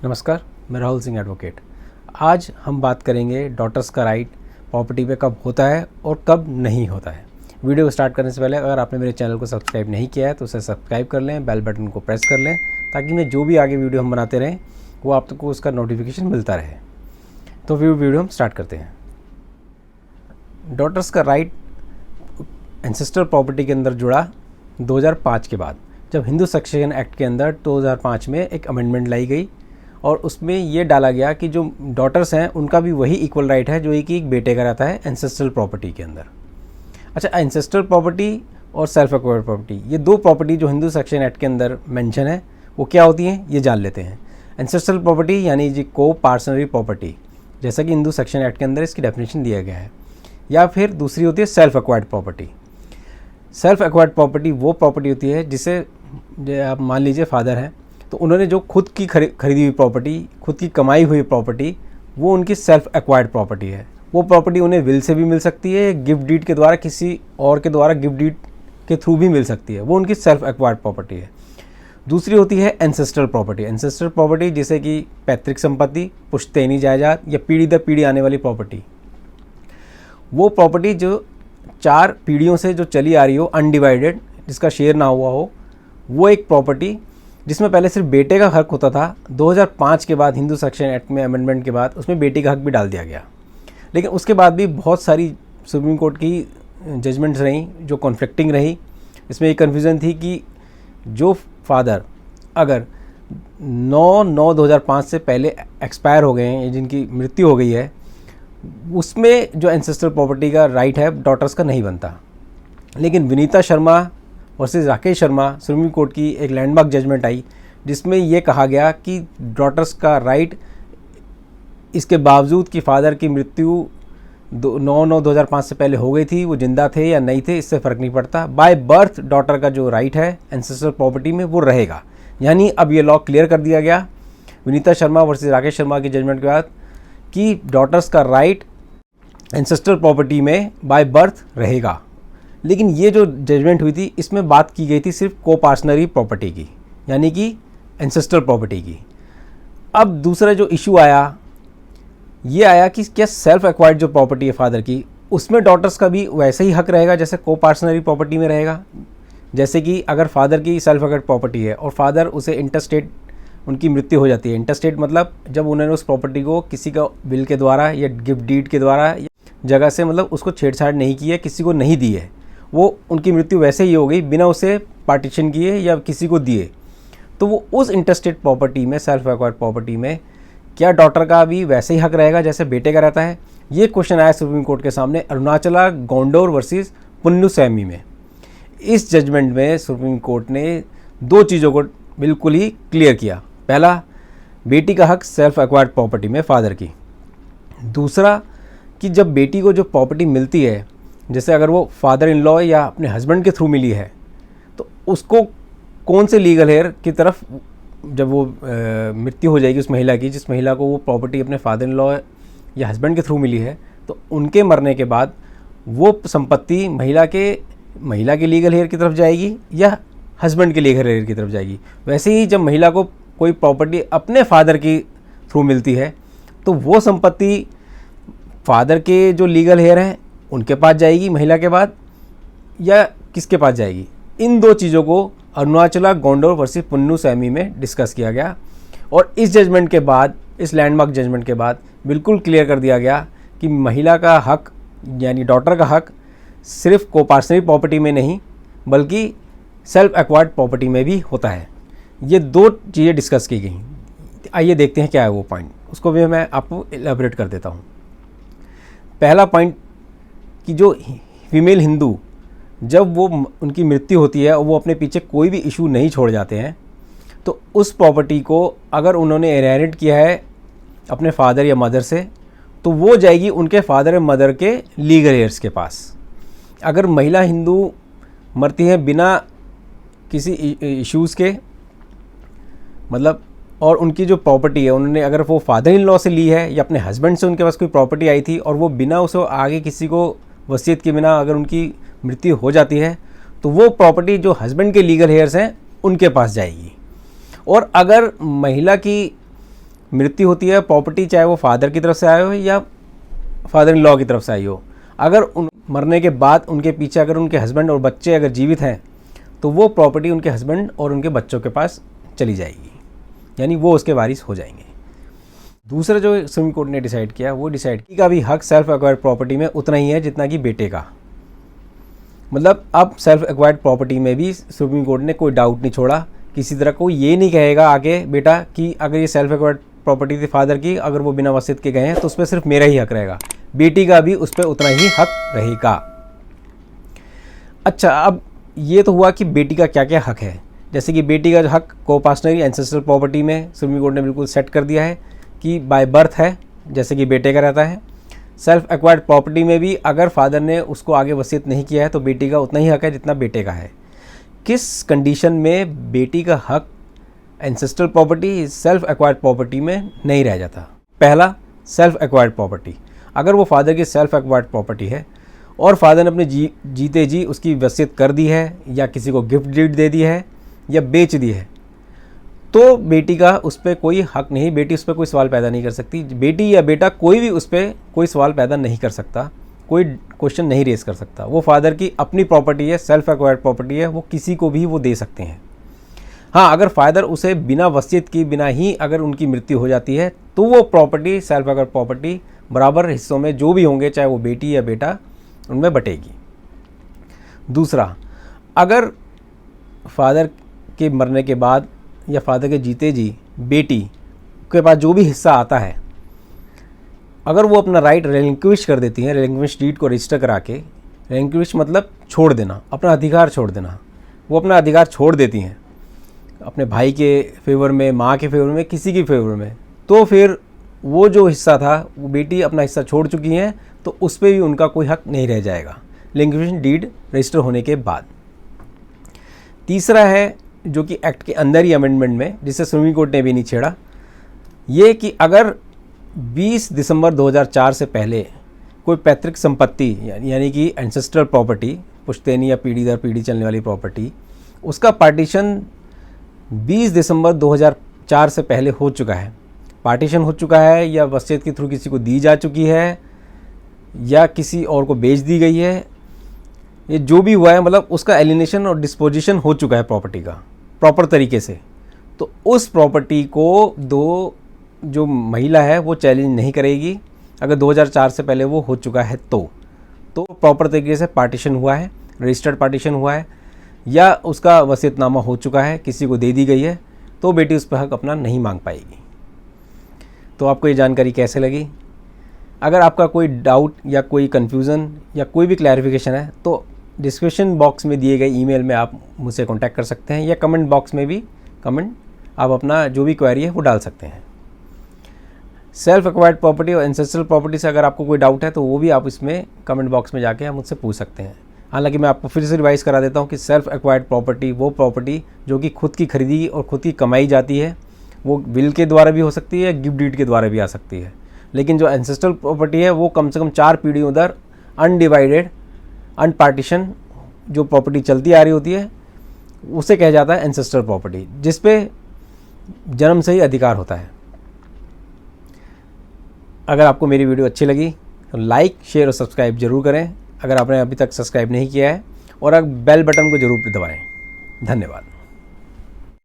नमस्कार, मैं राहुल सिंह एडवोकेट। आज हम बात करेंगे डॉटर्स का राइट प्रॉपर्टी पे कब होता है और कब नहीं होता है। वीडियो को स्टार्ट करने से पहले अगर आपने मेरे चैनल को सब्सक्राइब नहीं किया है तो उसे सब्सक्राइब कर लें, बेल बटन को प्रेस कर लें ताकि मैं जो भी आगे वीडियो हम बनाते रहें वो आपको उसका नोटिफिकेशन मिलता रहे। तो वीडियो हम स्टार्ट करते हैं। डॉटर्स का राइट एंसेस्टर प्रॉपर्टी के अंदर जुड़ा 2005 के बाद, जब हिंदू सक्सेशन एक्ट के अंदर 2005 में एक अमेंडमेंट लाई गई और उसमें ये डाला गया कि जो डॉटर्स हैं उनका भी वही इक्वल राइट है जो एक बेटे का रहता है एंसेस्ट्रल प्रॉपर्टी के अंदर। अच्छा, एंसेस्ट्रल प्रॉपर्टी और सेल्फ एक्वायर्ड प्रॉपर्टी, ये दो प्रॉपर्टी जो हिंदू सक्सेशन एक्ट के अंदर मेंशन है वो क्या होती हैं ये जान लेते हैं। एंसेस्ट्रल प्रॉपर्टी यानी जी को पार्सनरी प्रॉपर्टी, जैसा कि हिंदू सक्सेशन एक्ट के अंदर इसकी डेफिनेशन दिया गया है। या फिर दूसरी होती है self acquired property. Self acquired property वो प्रॉपर्टी होती है जिसे आप मान लीजिए फादर हैं तो उन्होंने जो खुद की खरीदी हुई प्रॉपर्टी, खुद की कमाई हुई प्रॉपर्टी, वो उनकी सेल्फ एक्वायर्ड प्रॉपर्टी है। वो प्रॉपर्टी उन्हें विल से भी मिल सकती है, गिफ्ट डीड के द्वारा, किसी और के द्वारा गिफ्ट डीड के थ्रू भी मिल सकती है, वो उनकी सेल्फ एक्वायर्ड प्रॉपर्टी है। दूसरी होती है एंसेस्ट्रल प्रॉपर्टी। एंसेस्ट्रल प्रॉपर्टी जैसे कि पैतृक संपत्ति, पुश्तैनी जायदाद या पीढ़ी दर पीढ़ी आने वाली प्रॉपर्टी। वो प्रॉपर्टी जो 4 पीढ़ियों से जो चली आ रही हो अनडिवाइडेड, जिसका शेयर ना हुआ हो, वो एक प्रॉपर्टी जिसमें पहले सिर्फ बेटे का हक होता था। 2005 के बाद हिंदू सक्सेशन एक्ट में अमेंडमेंट के बाद उसमें बेटी का हक भी डाल दिया गया, लेकिन उसके बाद भी बहुत सारी सुप्रीम कोर्ट की जजमेंट्स रहीं जो कॉन्फ्लिक्टिंग रही। इसमें एक कन्फ्यूज़न थी कि जो फादर अगर 9/9/2005 से पहले एक्सपायर हो गए हैं, जिनकी मृत्यु हो गई है, उसमें जो एंसेस्ट्रल प्रॉपर्टी का राइट है डॉटर्स का नहीं बनता। लेकिन Vinita Sharma versus Rakesh Sharma supreme court की एक लैंडमार्क जजमेंट आई जिसमें ये कहा गया कि डॉटर्स का राइट इसके बावजूद कि फादर की मृत्यु 9/9/2005 से पहले हो गई थी, वो जिंदा थे या नहीं थे, इससे फ़र्क नहीं पड़ता। बाय बर्थ डॉटर का जो राइट है एंसेस्ट्रल प्रॉपर्टी में वो रहेगा। यानी अब ये लॉ क्लियर कर दिया गया विनीता शर्मा वर्सेस राकेश शर्मा की जजमेंट के बाद कि डॉटर्स का राइट एंसेस्ट्रल प्रॉपर्टी में बाय बर्थ रहेगा। लेकिन ये जो जजमेंट हुई थी इसमें बात की गई थी सिर्फ को पार्सनरी प्रॉपर्टी की, यानी कि एंसेस्ट्रल प्रॉपर्टी की। अब दूसरा जो इशू आया ये आया कि क्या सेल्फ एक्वायर्ड जो प्रॉपर्टी है फादर की, उसमें डॉटर्स का भी वैसे ही हक रहेगा जैसे को पार्सनरी प्रॉपर्टी में रहेगा। जैसे कि अगर फादर की सेल्फ एक्वायर्ड प्रॉपर्टी है और फादर उसे इंटरस्टेट उनकी मृत्यु हो जाती है, इंटरस्टेट मतलब जब उन्होंने उस प्रॉपर्टी को किसी का विल के द्वारा या गिफ्ट डीड के द्वारा जगह से मतलब उसको छेड़छाड़ नहीं की है, किसी को नहीं दी है, वो उनकी मृत्यु वैसे ही हो गई बिना उसे पार्टीशन किए या किसी को दिए, तो वो उस इंटरस्टेट प्रॉपर्टी में, सेल्फ एक्वायर्ड प्रॉपर्टी में क्या डॉटर का भी वैसे ही हक रहेगा जैसे बेटे का रहता है। ये क्वेश्चन आया सुप्रीम कोर्ट के सामने अरुणाचला गोंडोर वर्सेस पुन्नुसैमी में। इस जजमेंट में सुप्रीम कोर्ट ने 2 चीज़ों को बिल्कुल ही क्लियर किया। पहला, बेटी का हक सेल्फ एक्वायर्ड प्रॉपर्टी में फादर की। दूसरा कि जब बेटी को जो प्रॉपर्टी मिलती है, जैसे अगर वो फादर इन लॉ या अपने हस्बैंड के थ्रू मिली है, तो उसको कौन से लीगल हेयर की तरफ जब वो मृत्यु हो जाएगी उस महिला की, जिस महिला को वो प्रॉपर्टी अपने फादर इन लॉ या हस्बैंड के थ्रू मिली है, तो उनके मरने के बाद वो संपत्ति महिला के लीगल हेयर की तरफ जाएगी या हस्बैंड के लीगल हेयर की तरफ जाएगी। वैसे ही जब महिला को कोई प्रॉपर्टी अपने फादर की थ्रू मिलती है तो वो संपत्ति फादर के जो लीगल हेयर हैं उनके पास जाएगी महिला के बाद, या किसके पास जाएगी। इन 2 चीज़ों को अरुणाचला गोंडोर वर्सेस पुन्नुसैमी में डिस्कस किया गया और इस जजमेंट के बाद, इस लैंडमार्क जजमेंट के बाद बिल्कुल क्लियर कर दिया गया कि महिला का हक यानी डॉटर का हक सिर्फ को पार्सनरी प्रॉपर्टी में नहीं बल्कि सेल्फ एक्वायर्ड प्रॉपर्टी में भी होता है। ये 2 चीज़ें डिस्कस की गई। आइए देखते हैं क्या है वो पॉइंट, उसको भी मैं आपको एलैबोरेट कर देता हूँ। पहला पॉइंट कि जो फीमेल हिंदू जब वो उनकी मृत्यु होती है और वो अपने पीछे कोई भी इशू नहीं छोड़ जाते हैं, तो उस प्रॉपर्टी को अगर उन्होंने इनहेरिट किया है अपने फादर या मदर से, तो वो जाएगी उनके फादर या मदर के लीगल हेयर्स के पास। अगर महिला हिंदू मरती है बिना किसी इश्यूज़ के, मतलब और उनकी जो प्रॉपर्टी है उन्होंने अगर वो फादर इन लॉ से ली है या अपने हस्बैंड से उनके पास कोई प्रॉपर्टी आई थी और वो बिना उसे आगे किसी को वसीयत के बिना अगर उनकी मृत्यु हो जाती है, तो वो प्रॉपर्टी जो हस्बैंड के लीगल हेयर्स हैं उनके पास जाएगी। और अगर महिला की मृत्यु होती है प्रॉपर्टी, चाहे वो फादर की तरफ से आए हो या फादर इन लॉ की तरफ से आई हो, अगर उन मरने के बाद उनके पीछे अगर उनके हस्बैंड और बच्चे अगर जीवित हैं तो वो प्रॉपर्टी उनके हस्बैंड और उनके बच्चों के पास चली जाएगी, यानी वो उसके वारिस हो जाएंगे। दूसरा जो सुप्रीम कोर्ट ने डिसाइड किया, वो डिसाइड किया का भी हक सेल्फ एक्वायर्ड प्रॉपर्टी में उतना ही है जितना कि बेटे का। मतलब अब सेल्फ एक्वायर्ड प्रॉपर्टी में भी सुप्रीम कोर्ट ने कोई डाउट नहीं छोड़ा, किसी तरह को ये नहीं कहेगा आगे बेटा कि अगर ये सेल्फ एक्वायर्ड प्रॉपर्टी थी फादर की, अगर वो बिना वसीयत के गए हैं तो उस पर सिर्फ मेरा ही हक रहेगा, बेटी का भी उस पर उतना ही हक रहेगा। अच्छा, अब ये तो हुआ कि बेटी का क्या क्या हक है। जैसे कि बेटी का जो हक को-पास्टनरी एंसेस्ट्रल प्रॉपर्टी में सुप्रीम कोर्ट ने बिल्कुल सेट कर दिया है कि बाय बर्थ है, जैसे कि बेटे का रहता है। सेल्फ एक्वायर्ड प्रॉपर्टी में भी अगर फादर ने उसको आगे वसीयत नहीं किया है तो बेटी का उतना ही हक है जितना बेटे का है। किस कंडीशन में बेटी का हक ancestral property self acquired property में नहीं रह जाता? पहला, सेल्फ एक्वायर्ड प्रॉपर्टी, अगर वो फादर की सेल्फ एक्वायर्ड प्रॉपर्टी है और फादर ने अपने जीते जी उसकी वसीयत कर दी है या किसी को गिफ्ट डीड दे दी है या बेच दी है, तो बेटी का उस पर कोई हक नहीं, बेटी उस पर कोई सवाल पैदा नहीं कर सकती। बेटी या बेटा कोई भी उस पर कोई सवाल पैदा नहीं कर सकता, कोई क्वेश्चन नहीं रेज कर सकता। वो फादर की अपनी प्रॉपर्टी है, सेल्फ एक्वायर्ड प्रॉपर्टी है, वो किसी को भी वो दे सकते हैं। हाँ, अगर फादर उसे बिना वसीयत की बिना ही अगर उनकी मृत्यु हो जाती है तो वो प्रॉपर्टी सेल्फ एक्वायर्ड प्रॉपर्टी बराबर हिस्सों में जो भी होंगे, चाहे वो बेटी या बेटा, उनमें बटेगी। दूसरा, अगर फादर के मरने के बाद या फादर के जीते जी बेटी के पास जो भी हिस्सा आता है, अगर वो अपना राइट रिलिंक्विश कर देती हैं, रिलिंक्विश डीड को रजिस्टर करा के, रिलिंक्विश मतलब छोड़ देना, अपना अधिकार छोड़ देना, वो अपना अधिकार छोड़ देती हैं अपने भाई के फेवर में, माँ के फेवर में, किसी के फेवर में, तो फिर वो जो हिस्सा था, वो बेटी अपना हिस्सा छोड़ चुकी हैं तो उस पर भी उनका कोई हक नहीं रह जाएगा रिलिंक्विश डीड रजिस्टर होने के बाद। तीसरा है जो कि एक्ट के अंदर ही अमेंडमेंट में, जिसे सुप्रीम कोर्ट ने भी नहीं छेड़ा, ये कि अगर 20 दिसंबर 2004 से पहले कोई पैतृक संपत्ति यानी कि एंसेस्ट्रल प्रॉपर्टी, पुश्तैनी या पीढ़ी दर पीढ़ी चलने वाली प्रॉपर्टी, उसका पार्टीशन 20 दिसंबर 2004 से पहले हो चुका है, पार्टीशन हो चुका है या वसीयत के थ्रू किसी को दी जा चुकी है या किसी और को बेच दी गई है, ये जो भी हुआ है, मतलब उसका एलिनेशन और डिस्पोजिशन हो चुका है प्रॉपर्टी का प्रॉपर तरीके से, तो उस प्रॉपर्टी को जो महिला है वो चैलेंज नहीं करेगी अगर 2004 से पहले वो हो चुका है तो प्रॉपर तरीके से पार्टीशन हुआ है, रजिस्टर्ड पार्टीशन हुआ है या उसका वसीयतनामा हो चुका है, किसी को दे दी गई है, तो बेटी उस पर हक अपना नहीं मांग पाएगी। तो आपको ये जानकारी कैसे लगी? अगर आपका कोई डाउट या कोई कन्फ्यूज़न या कोई भी क्लैरिफिकेशन है तो डिस्क्रिप्शन बॉक्स में दिए गए ईमेल में आप मुझसे कांटेक्ट कर सकते हैं या कमेंट बॉक्स में भी कमेंट आप अपना जो भी क्वेरी है वो डाल सकते हैं। सेल्फ एक्वायर्ड प्रॉपर्टी और एंसेस्ट्रल प्रॉपर्टी से अगर आपको कोई डाउट है तो वो भी आप इसमें कमेंट बॉक्स में जाके आप मुझसे पूछ सकते हैं। हालांकि मैं आपको फिर से रिवाइज़ करा देता हूँ कि सेल्फ एक्वायर्ड प्रॉपर्टी वो प्रॉपर्टी जो कि खुद की खरीदी और खुद की कमाई जाती है, वो विल के द्वारा भी हो सकती है, गिफ्ट डीड के द्वारा भी आ सकती है। लेकिन जो एंसेस्ट्रल प्रॉपर्टी है वो कम से कम 4 पीढ़ियों उधर अनडिवाइडेड अनपार्टीशन जो प्रॉपर्टी चलती आ रही होती है उसे कहा जाता है एंसेस्ट्रल प्रॉपर्टी, जिस पे जन्म से ही अधिकार होता है। अगर आपको मेरी वीडियो अच्छी लगी तो लाइक, शेयर और सब्सक्राइब जरूर करें अगर आपने अभी तक सब्सक्राइब नहीं किया है, और बेल बटन को जरूर दबाएं। धन्यवाद।